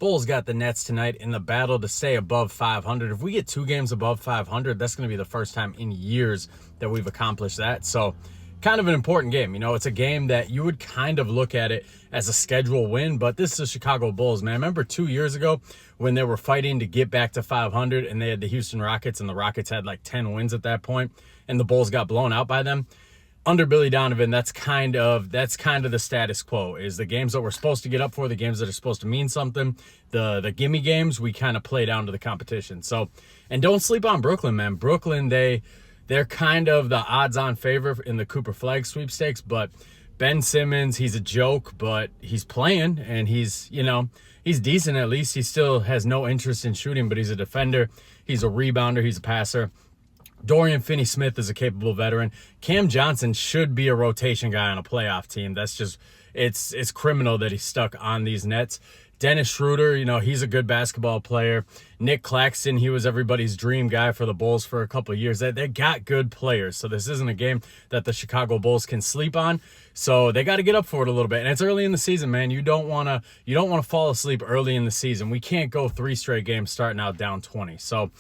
Bulls got the Nets tonight in the battle to stay above 500. If we get 2 games above 500, that's going to be the first time in years that we've accomplished that. So kind of an important game. You know, it's a game that you would kind of look at it as a schedule win, but this is the Chicago Bulls, man. I remember 2 years ago when they were fighting to get back to 500 and they had the Houston Rockets, and the Rockets had like 10 wins at that point, and the Bulls got blown out by them. Under Billy Donovan, that's kind of the status quo. Is the games that we're supposed to get up for, the games that are supposed to mean something, the gimme games, we kind of play down to the competition. So, and don't sleep on Brooklyn, man. Brooklyn, they're kind of the odds-on favorite in the Cooper Flag sweepstakes, but Ben Simmons, he's a joke, but he's playing, and he's decent at least. He still has no interest in shooting, but he's a defender, he's a rebounder, he's a passer. Dorian Finney-Smith is a capable veteran. Cam Johnson should be a rotation guy on a playoff team. That's just, it's criminal that he's stuck on these Nets. Dennis Schroeder, he's a good basketball player. Nick Claxton, he was everybody's dream guy for the Bulls for a couple of years. They got good players, so this isn't a game that the Chicago Bulls can sleep on. So they got to get up for it a little bit. And it's early in the season, man. You don't want to fall asleep early in the season. We can't go 3 straight games starting out down 20. So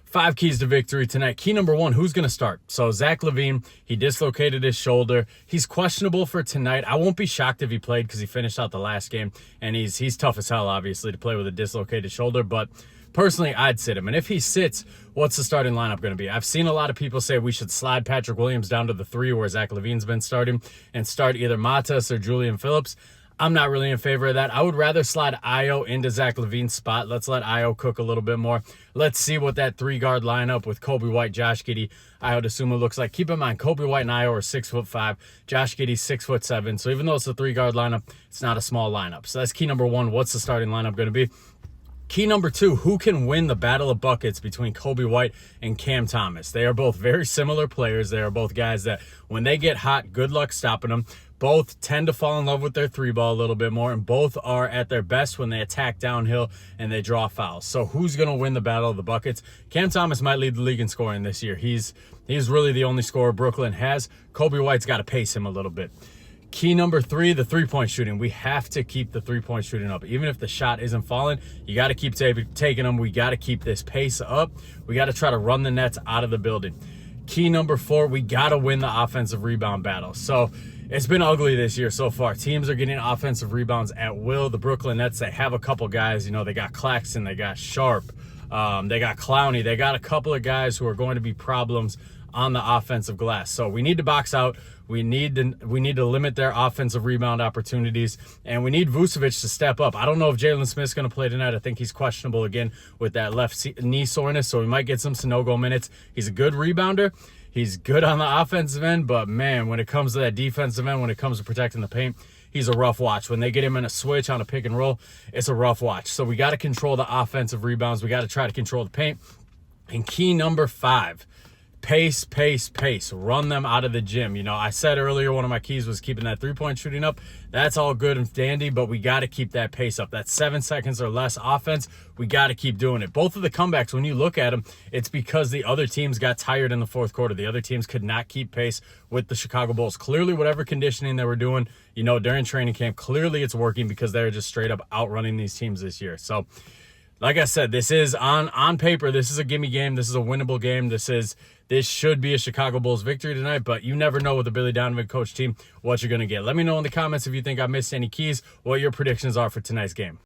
5 keys to victory tonight. Key number 1, who's going to start? So Zach LaVine, he dislocated his shoulder. He's questionable for tonight. I won't be shocked if he played because he finished out the last game, and he's tough as hell, obviously, to play with a dislocated shoulder. But personally, I'd sit him. And if he sits, what's the starting lineup going to be? I've seen a lot of people say we should slide Patrick Williams down to the 3 where Zach LaVine's been starting and start either Matas or Julian Phillips. I'm not really in favor of that. I would rather slide Ayo into Zach LaVine's spot. Let's let Ayo cook a little bit more. Let's see what that 3-guard lineup with Kobe White, Josh Giddey, Ayo Dosunmu looks like. Keep in mind, Kobe White and Ayo are 6'5", Josh Giddey's 6'7". So even though it's a 3-guard lineup, it's not a small lineup. So that's key number 1. What's the starting lineup going to be? Key number 2, who can win the battle of buckets between Kobe White and Cam Thomas? They are both very similar players. They are both guys that when they get hot, good luck stopping them. Both tend to fall in love with their 3-ball a little bit more, and both are at their best when they attack downhill and they draw fouls. So who's going to win the battle of the buckets? Cam Thomas might lead the league in scoring this year. He's really the only scorer Brooklyn has. Kobe White's got to pace him a little bit. Key number 3, the 3-point shooting. We have to keep the 3-point shooting up. Even if the shot isn't falling, you got to keep taking them. We got to keep this pace up. We got to try to run the Nets out of the building. Key number 4, we got to win the offensive rebound battle. So it's been ugly this year so far. Teams are getting offensive rebounds at will. The Brooklyn Nets, they have a couple guys. They got Claxton, they got Sharp, they got Clowney. They got a couple of guys who are going to be problems on the offensive glass. So we need to box out. We need to limit their offensive rebound opportunities, and we need Vucevic to step up. I don't know if Jalen Smith's going to play tonight. I think he's questionable again with that left knee soreness, so we might get some Sanogo minutes. He's a good rebounder. He's good on the offensive end, but man, when it comes to that defensive end, when it comes to protecting the paint, he's a rough watch. When they get him in a switch on a pick and roll, it's a rough watch. So we got to control the offensive rebounds. We got to try to control the paint. And key number 5, pace, pace, pace. Run them out of the gym. I said earlier one of my keys was keeping that 3-point shooting up. That's all good and dandy, but we got to keep that pace up. That 7 seconds or less offense, we got to keep doing it. Both of the comebacks, when you look at them, it's because the other teams got tired in the fourth quarter. The other teams could not keep pace with the Chicago Bulls. Clearly, whatever conditioning they were doing, during training camp, clearly it's working because they're just straight up outrunning these teams this year. So, like I said, this is on paper, this is a gimme game. This is a winnable game. This should be a Chicago Bulls victory tonight, but you never know with the Billy Donovan coach team what you're going to get. Let me know in the comments if you think I missed any keys, what your predictions are for tonight's game.